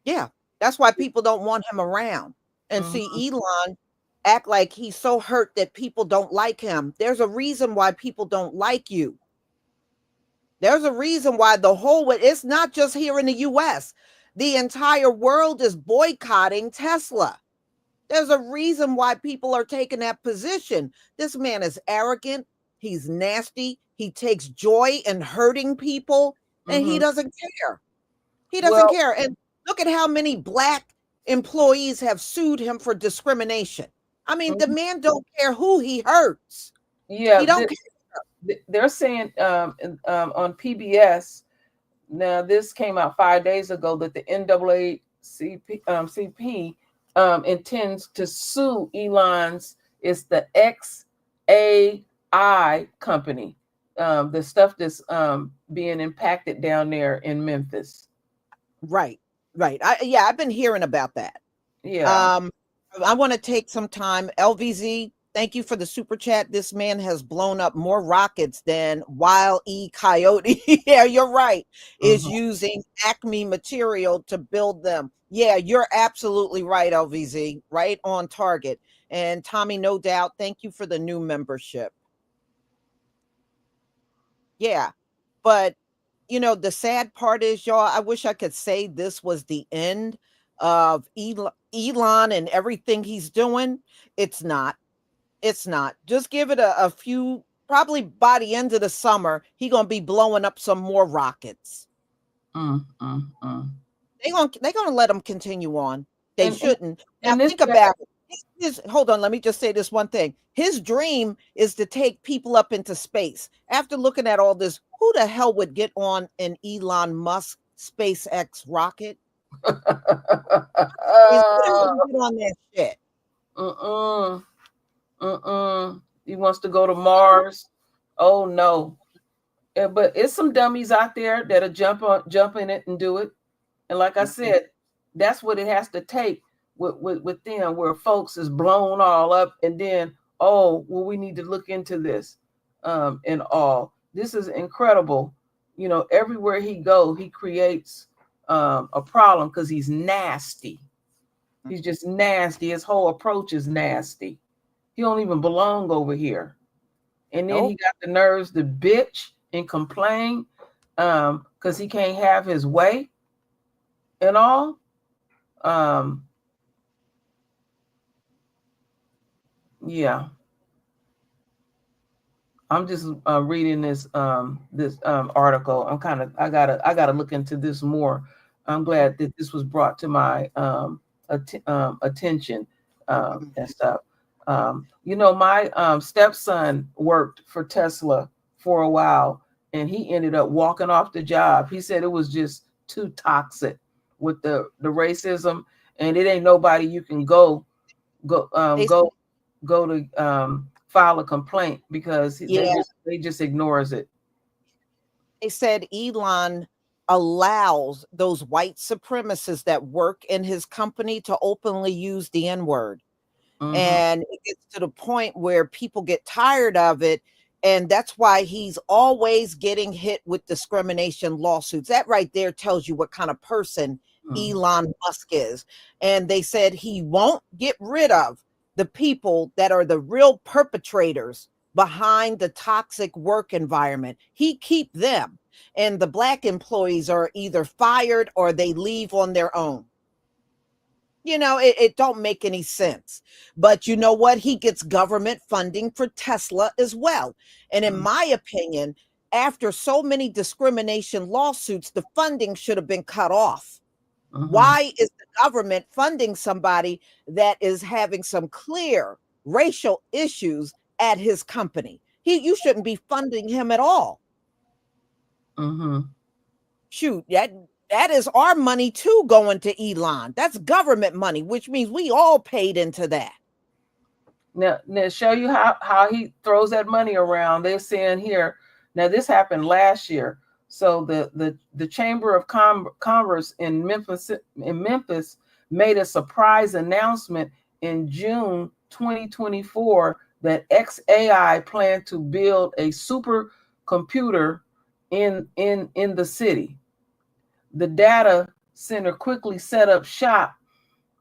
Yeah, that's why people don't want him around. And Mhm, see, Elon act like he's so hurt that people don't like him. There's a reason why people don't like you. There's a reason why it's not just here in the US. The entire world is boycotting Tesla. There's a reason why people are taking that position. This man is arrogant. He's nasty. He takes joy in hurting people, and he mhm. doesn't care. He doesn't Well, care. And look at how many Black employees have sued him for discrimination. I mean, the mhm, man don't care who he hurts. yeah, He don't care. they're saying on PBS. Now, this came out 5 days ago that the NAACP intends to sue Elon's. It's the XAI company, the stuff that's being impacted down there in Memphis. Right, right. I've been hearing about that. Yeah. Um, I want to take some time. LVZ, thank you for the super chat. This man has blown up more rockets than Wile E. Coyote. Yeah, you're right. Is using Acme material to build them. Yeah, you're absolutely right, LVZ. Right on target. And Tommy, no doubt, thank you for the new membership. Yeah, but the sad part is, y'all, I wish I could say this was the end of Elon and everything he's doing. It's not. It's not. Just give it a few, probably by the end of the summer, he gonna be blowing up some more rockets. They're gonna let him continue on. They shouldn't. Now think about it. Hold on, let me just say this one thing. His dream is to take people up into space. After looking at all this, who the hell would get on an Elon Musk SpaceX rocket? Who the hell would get on that shit? He wants to go to Mars. Oh no. Yeah, but it's some dummies out there that'll jump in it and do it. And like I said, that's what it has to take with them, where folks is blown all up, and then, oh, well, we need to look into this. And all. This is incredible. Everywhere he go, he creates a problem because he's nasty. He's just nasty. His whole approach is nasty. He don't even belong over here. And then he got the nerves to bitch and complain because he can't have his way and all. Yeah. I'm just reading this article. I gotta look into this more. I'm glad that this was brought to my attention and stuff. My stepson worked for Tesla for a while, and he ended up walking off the job. He said it was just too toxic with the racism, and it ain't nobody you can go to file a complaint because they just ignores it. They said Elon allows those white supremacists that work in his company to openly use the N-word. And it gets to the point where people get tired of it. And that's why he's always getting hit with discrimination lawsuits. That right there tells you what kind of person Elon Musk is. And they said he won't get rid of the people that are the real perpetrators behind the toxic work environment. He keep them. And the black employees are either fired or they leave on their own. It don't make any sense. But you know what? He gets government funding for Tesla as well. And in my opinion, after so many discrimination lawsuits, the funding should have been cut off. Why is the government funding somebody that is having some clear racial issues at his company? You shouldn't be funding him at all. Shoot, that is our money too going to Elon. That's government money, which means we all paid into that. Now show you how he throws that money around. They're saying here, now this happened last year. So the Chamber of Commerce in Memphis made a surprise announcement in June 2024 that XAI planned to build a supercomputer in the city. The data center quickly set up shop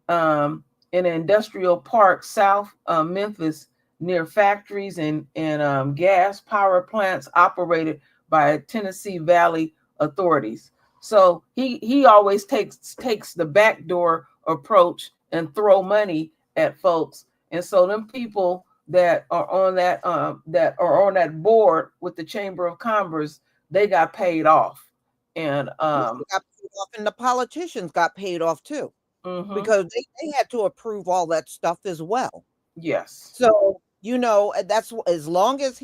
in an industrial park south Memphis, near factories and gas power plants operated by Tennessee Valley authorities. So he always takes the backdoor approach and throw money at folks. And so them people that are on that board with the Chamber of Commerce, they got paid off. And got paid off, and the politicians got paid off too, because they had to approve all that stuff as well. Yes. So that's as long as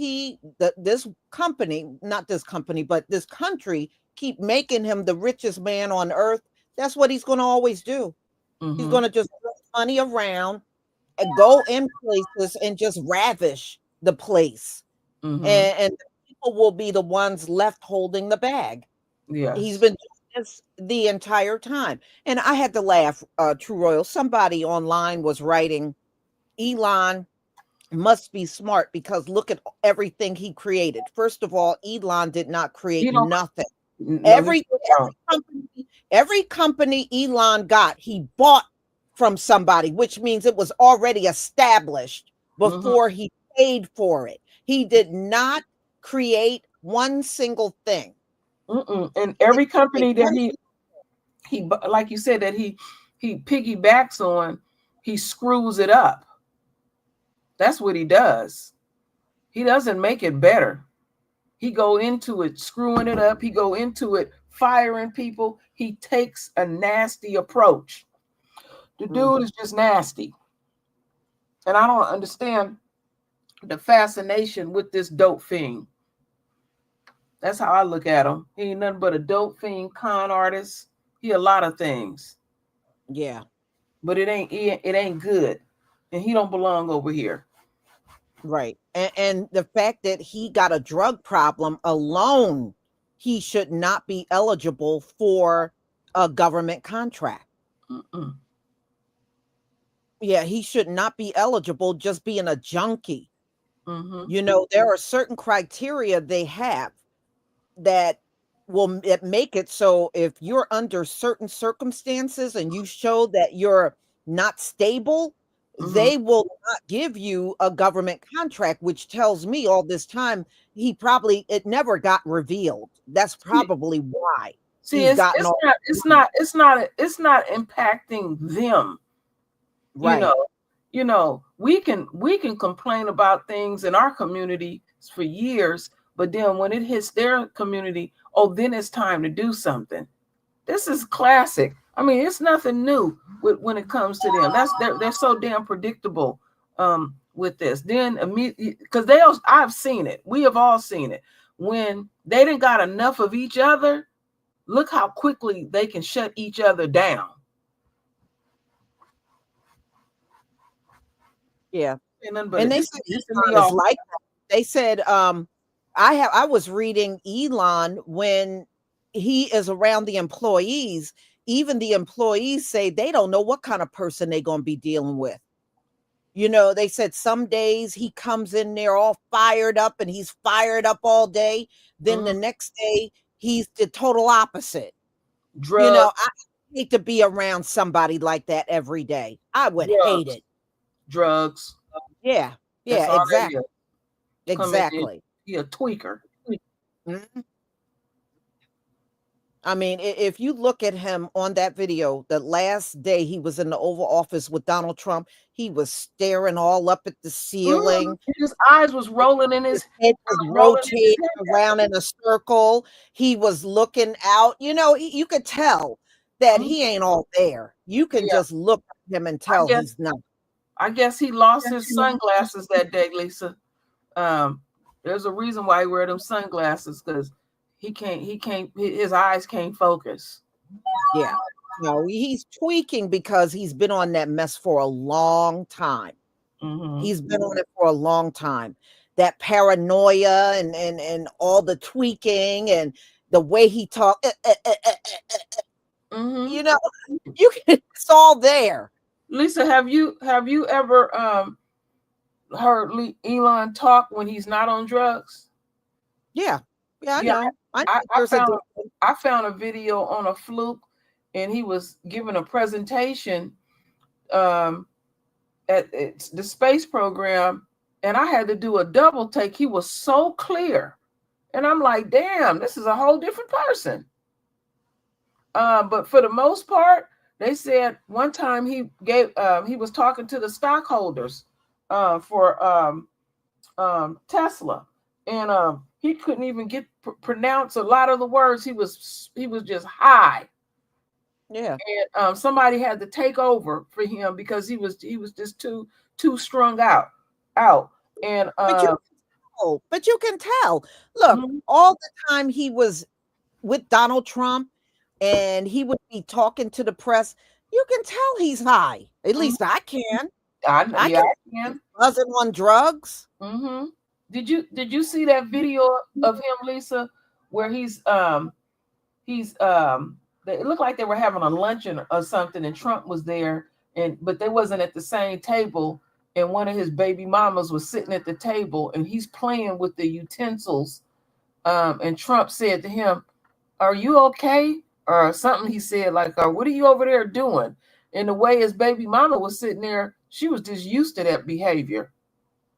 this company, not this company, but this country keep making him the richest man on earth, that's what he's going to always do. He's going to just throw money around and go in places and just ravish the place, and the people will be the ones left holding the bag. Yes. He's been doing this the entire time. And I had to laugh, True Royal. Somebody online was writing, Elon must be smart because look at everything he created. First of all, Elon did not create You know, nothing. no, Every every company Elon got, he bought from somebody, which means it was already established before he paid for it. He did not create one single thing. And every company that he like you said that he piggybacks on, he screws it up. That's what he does. He doesn't make it better. He go into it screwing it up. He go into it firing people. He takes a nasty approach. The dude is just nasty. And I don't understand the fascination with this dope fiend. That's how I look at him. He ain't nothing but a dope fiend, con artist. He a lot of things. Yeah. But it ain't good. And he don't belong over here. Right. And the fact that he got a drug problem alone, he should not be eligible for a government contract. Yeah, he should not be eligible just being a junkie. You know, there are certain criteria they have that will make it so if you're under certain circumstances and you show that you're not stable, they will not give you a government contract, which tells me all this time it never got revealed. That's probably why. See, it's not impacting them. Right. You know, we can complain about things in our community for years, but then when it hits their community, then it's time to do something. This is classic. I mean, it's nothing new when it comes to them. They're so damn predictable with this. Then immediately, because I've seen it. We have all seen it. When they didn't got enough of each other, look how quickly they can shut each other down. Yeah. And they said Elon is like that. They said I was reading Elon when he is around the employees, even the employees say they don't know what kind of person they're going to be dealing with. You know, they said some days he comes in there all fired up and he's fired up all day. Then the next day he's the total opposite. Drugs. You know, I hate to be around somebody like that every day. I would hate it. Drugs. Yeah. Yeah, exactly. Exactly. He a tweaker. I mean, if you look at him on that video, the last day he was in the Oval Office with Donald Trump, he was staring all up at the ceiling. His eyes was rolling in his head was rotating around in a circle. He was looking out. You know, you could tell that he ain't all there. You can just look at him and tell he's not. I guess he lost his sunglasses that day, Lisa. There's a reason why he wear them sunglasses, because his eyes can't focus. Yeah. No, he's tweaking because he's been on that mess for a long time. He's been on it for a long time. That paranoia and all the tweaking and the way he talked, you know, it's all there. Lisa, have you ever heard Elon talk when he's not on drugs? Yeah, I know. I found a video on a fluke, and he was giving a presentation at the space program, and I had to do a double take. He was so clear, and I'm like, damn, this is a whole different person. But for the most part, they said one time he was talking to the stockholders for Tesla, and he couldn't even pronounce a lot of the words. He was just high. Yeah. And somebody had to take over for him because he was just too strung out. And but you can tell. Look, all the time he was with Donald Trump and he would be talking to the press, you can tell he's high. At least I can. I can. Wasn't on drugs. Did you see that video of him, Lisa, where he's it looked like they were having a luncheon or something, and Trump was there, but they wasn't at the same table, and one of his baby mamas was sitting at the table, and he's playing with the utensils. And Trump said to him, "Are you okay?" Or something. He said like, "What are you over there doing?" And the way his baby mama was sitting there, she was just used to that behavior.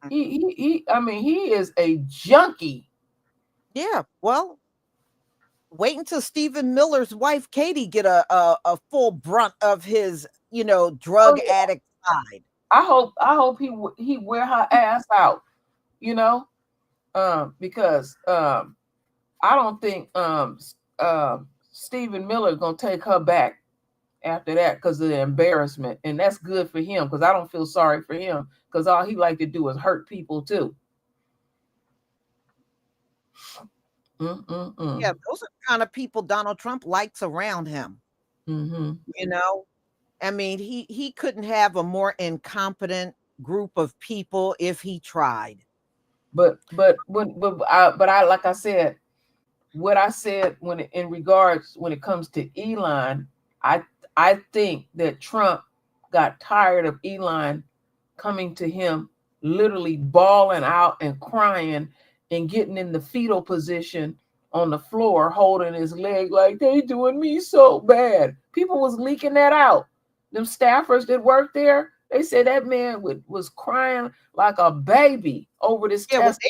I mean, he is a junkie. Yeah, well, wait until Stephen Miller's wife Katie get a full brunt of his, drug addict side. I hope he wear her ass out, because I don't think Stephen Miller is gonna take her back after that because of the embarrassment, and that's good for him because I don't feel sorry for him because all he like to do is hurt people too. Yeah, those are the kind of people Donald Trump likes around him. I mean, he couldn't have a more incompetent group of people if he tried. But I like I said, what I said when it comes to Elon, I think that Trump got tired of Elon coming to him, literally bawling out and crying and getting in the fetal position on the floor, holding his leg like they doing me so bad. People was leaking that out. Them staffers that worked there, they said that man was crying like a baby over this test.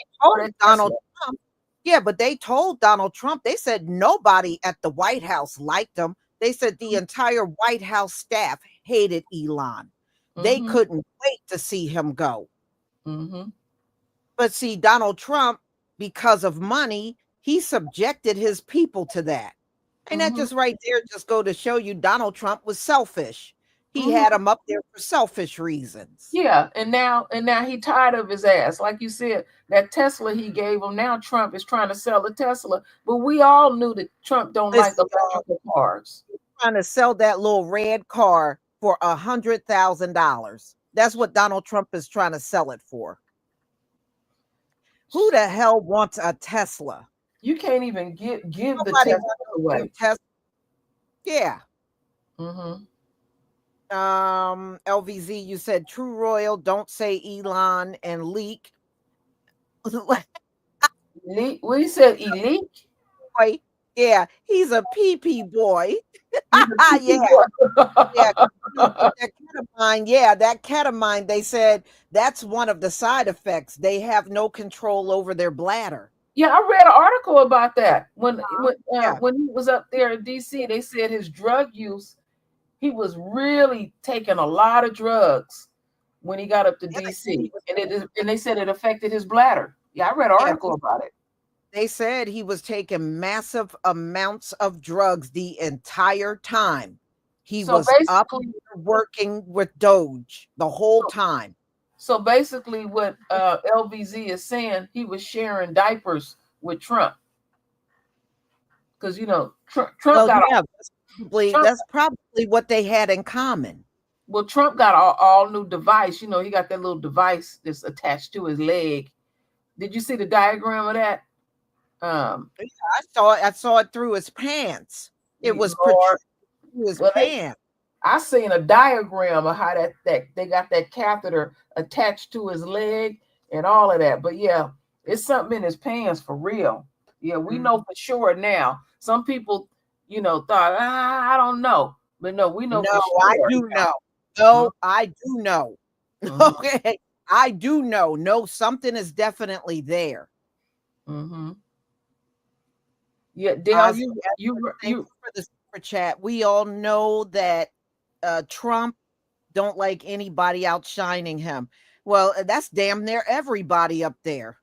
But they told Donald Trump, they said nobody at the White House liked him. They said the entire White House staff hated Elon. They couldn't wait to see him go. But see, Donald Trump, because of money, he subjected his people to that. And that just right there just go to show you Donald Trump was selfish. He had him up there for selfish reasons. Yeah, and now he tired of his ass. Like you said, that Tesla he gave him, now Trump is trying to sell the Tesla. But we all knew that Trump don't like electrical cars. He's trying to sell that little red car for $100,000. That's what Donald Trump is trying to sell it for. Who the hell wants a Tesla? You can't even give the Tesla away. Yeah. LVZ, you said True Royal, don't say Elon and leak. We said elite. Boy, yeah, he's a PP boy. Yeah. That ketamine, they said that's one of the side effects. They have no control over their bladder. Yeah, I read an article about that. When he was up there in DC, they said his drug use, he was really taking a lot of drugs when he got up to DC, and they said it affected his bladder. Yeah, I read an article about it. They said he was taking massive amounts of drugs the entire time. He was up working with Doge the whole time. So basically what LVZ is saying, he was sharing diapers with Trump. Because, Trump got that's probably what they had in common. Well, Trump got an all new device. He got that little device that's attached to his leg. Did you see the diagram of that? I saw it through his pants. It was through his pants. I seen a diagram of how that they got that catheter attached to his leg and all of that. But yeah, it's something in his pants for real. Yeah, we know for sure now. Some people, thought, I don't know. But no, we know for sure. I do know. No, I do know. Okay. I do know. No, something is definitely there. Yeah, Dale, you for the super chat. We all know that Trump don't like anybody outshining him. Well, that's damn near everybody up there.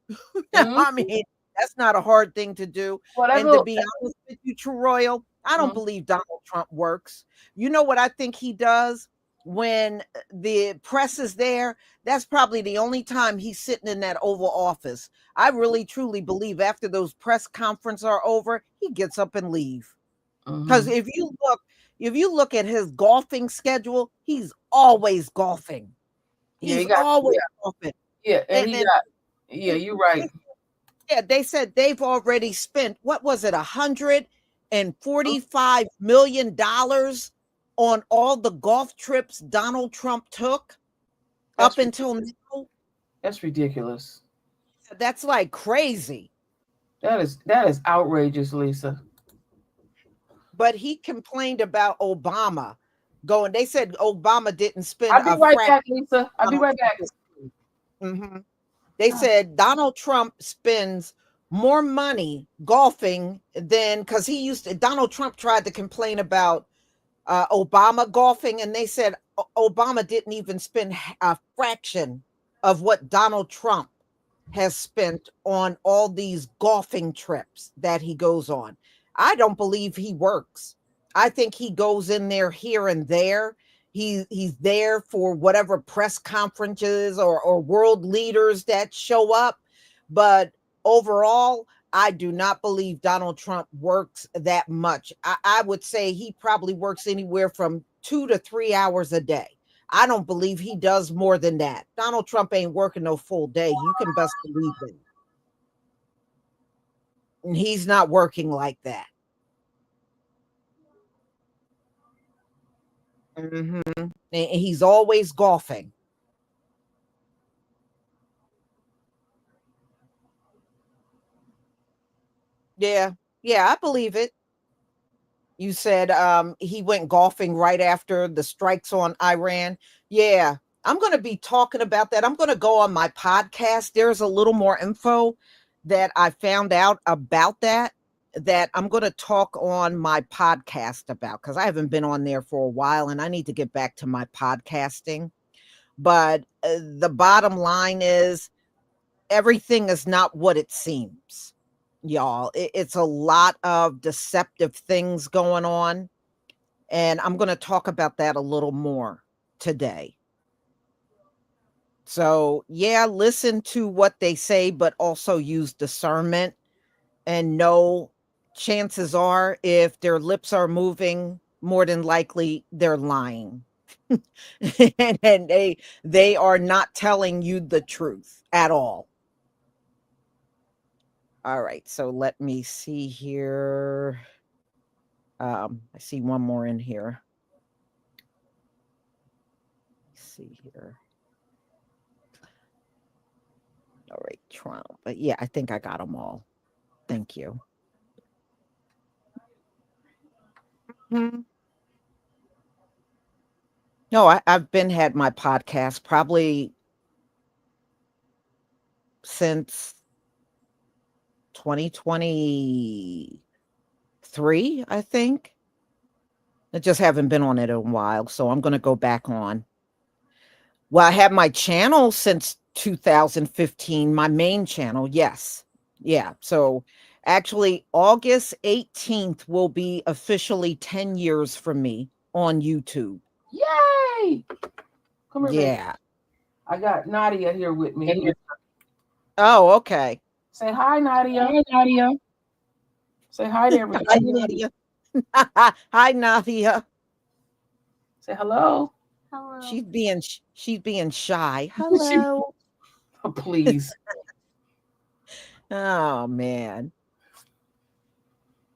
I mean, that's not a hard thing to do. And to be honest with you, True Royal, I don't believe Donald Trump works. You know what I think he does? When the press is there, that's probably the only time he's sitting in that Oval Office. I really truly believe after those press conferences are over, he gets up and leave. Because if you look at his golfing schedule, he's always golfing. He's always golfing. Yeah, you're right. Yeah, they said they've already spent, what was it, $145 million on all the golf trips Donald Trump took. up until now. That's ridiculous. That's like crazy. That is outrageous, Lisa. But he complained about Obama going. They said Obama didn't spend I'll be a right fraction. back, Lisa. I'll be right back. Mm-hmm. They said Donald Trump spends more money golfing than, because Donald Trump tried to complain about Obama golfing, and they said Obama didn't even spend a fraction of what Donald Trump has spent on all these golfing trips that he goes on. I don't believe he works. I think he goes in there here and there. He's there for whatever press conferences or world leaders that show up. But overall, I do not believe Donald Trump works that much. I would say he probably works anywhere from 2 to 3 hours a day. I don't believe he does more than that. Donald Trump ain't working no full day. You can best believe it. And he's not working like that. Mm-hmm. And he's always golfing. Yeah, I believe it. You said he went golfing right after the strikes on Iran. Yeah, I'm going to be talking about that. I'm going to go on my podcast. There's a little more info that I found out about that I'm going to talk on my podcast about, because I haven't been on there for a while and I need to get back to my podcasting. But the bottom line is everything is not what it seems, y'all. It's a lot of deceptive things going on. And I'm going to talk about that a little more today. So, yeah, listen to what they say, but also use discernment and know chances are if their lips are moving, more than likely they're lying. And they are not telling you the truth at all. All right, so let me see here. I see one more in here. Let's see here. All right, Trump. But yeah, I think I got them all. Thank you. Mm-hmm. No, I've had my podcast probably since 2023, I think. I just haven't been on it in a while, so I'm going to go back on. Well, I had my channel since 2015, my main channel, yes. Yeah, so actually August 18th will be officially 10 years for me on YouTube. Yay! Come here, yeah. Baby. I got Nadia here with me. Oh, okay. Say hi, Nadia. Hi, Nadia. Say hi to everybody. Hi, Nadia. Hi, Nadia. Say hello. Hello. She's being shy. Hello. Please. Oh man.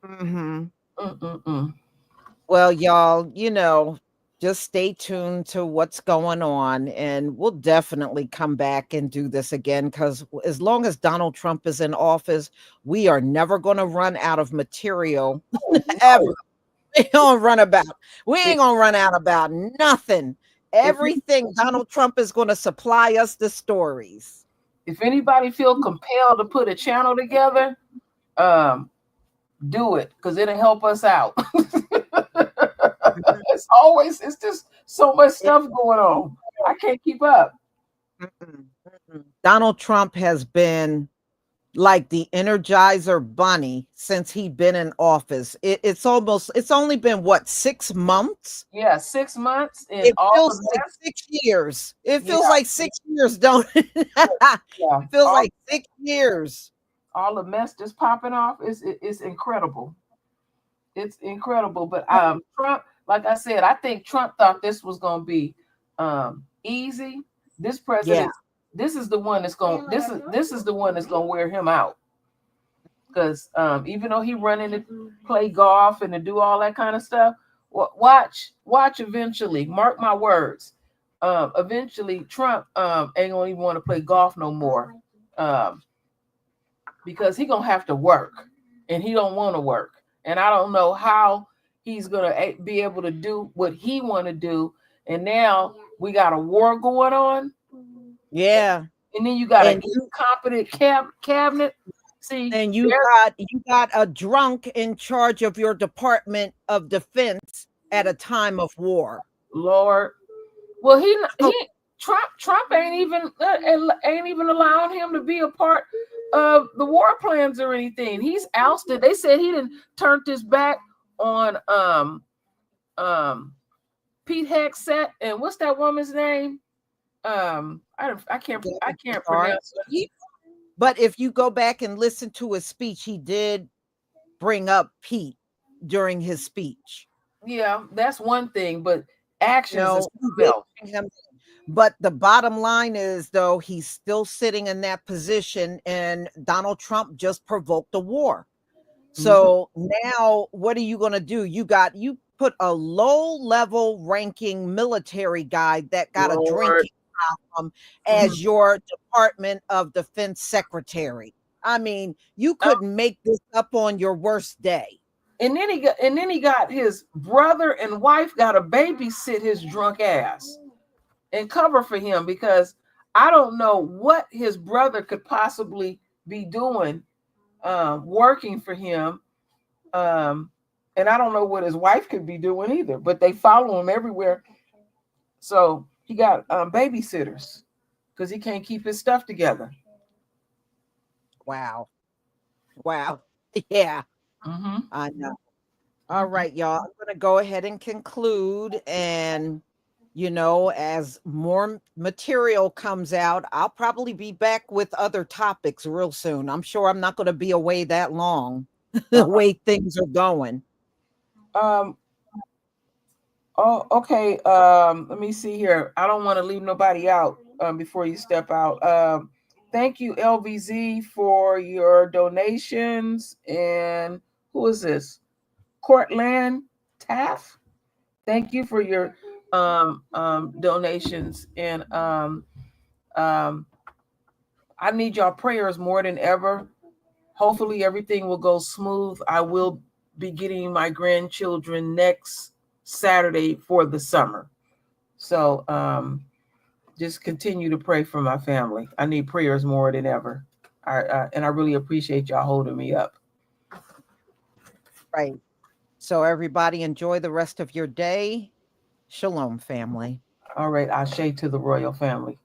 Mm-hmm. Mm-mm-mm. Well, y'all, just stay tuned to what's going on, and we'll definitely come back and do this again, because as long as Donald Trump is in office, we are never going to run out of material ever. We ain't gonna run out about nothing. Everything Donald Trump is going to supply us the stories. If anybody feel compelled to put a channel together, do it, because it'll help us out. It's just so much stuff going on. I can't keep up. Donald Trump has been like the Energizer Bunny since he's been in office. It's only been what, 6 months? Yeah, 6 months. It feels like 6 years. It feels like 6 years, don't it? It feels like 6 years. All the mess just popping off. It's incredible. It's incredible. But Trump, like I said, I think Trump thought this was going to be easy. This president, this is the one that's going. This is the one that's going to wear him out. Because even though he running to play golf and to do all that kind of stuff, watch eventually. Mark my words. eventually Trump ain't gonna even want to play golf no more, because he gonna have to work, and he don't want to work, and I don't know how he's gonna be able to do what he want to do. And now we got a war going on. Yeah. And then you got And an incompetent cabinet. See, and you got a drunk in charge of your Department of Defense at a time of war. Lord, well, Trump ain't even allowing him to be a part of the war plans or anything. He's ousted. They said he didn't turn his back on Pete Hegseth, and what's that woman's name? I can't pronounce it. But if you go back and listen to his speech, he did bring up Pete during his speech. Yeah, that's one thing, but actions. But the bottom line is, though, he's still sitting in that position, and Donald Trump just provoked a war. So now what are you going to do? You put a low-level ranking military guy that got a drinking problem as your Department of Defense secretary. I mean, you couldn't make this up on your worst day. And then he got his brother and wife got to babysit his drunk ass and cover for him, because I don't know what his brother could possibly be doing, working for him. And I don't know what his wife could be doing either, but they follow him everywhere. So he got babysitters because he can't keep his stuff together. Wow. Yeah. I know. All right, y'all. I'm going to go ahead and conclude. And, as more material comes out, I'll probably be back with other topics real soon. I'm sure I'm not going to be away that long, the way things are going. Oh, okay. Let me see here. I don't want to leave nobody out before you step out. Thank you, LVZ, for your donations. And who is this? Cortland Taff. Thank you for your donations. And I need y'all prayers more than ever. Hopefully everything will go smooth. I will be getting my grandchildren next Saturday for the summer. So just continue to pray for my family. I need prayers more than ever. And I really appreciate y'all holding me up. Right. So everybody enjoy the rest of your day. Shalom, family. All right. Ashe to the royal family.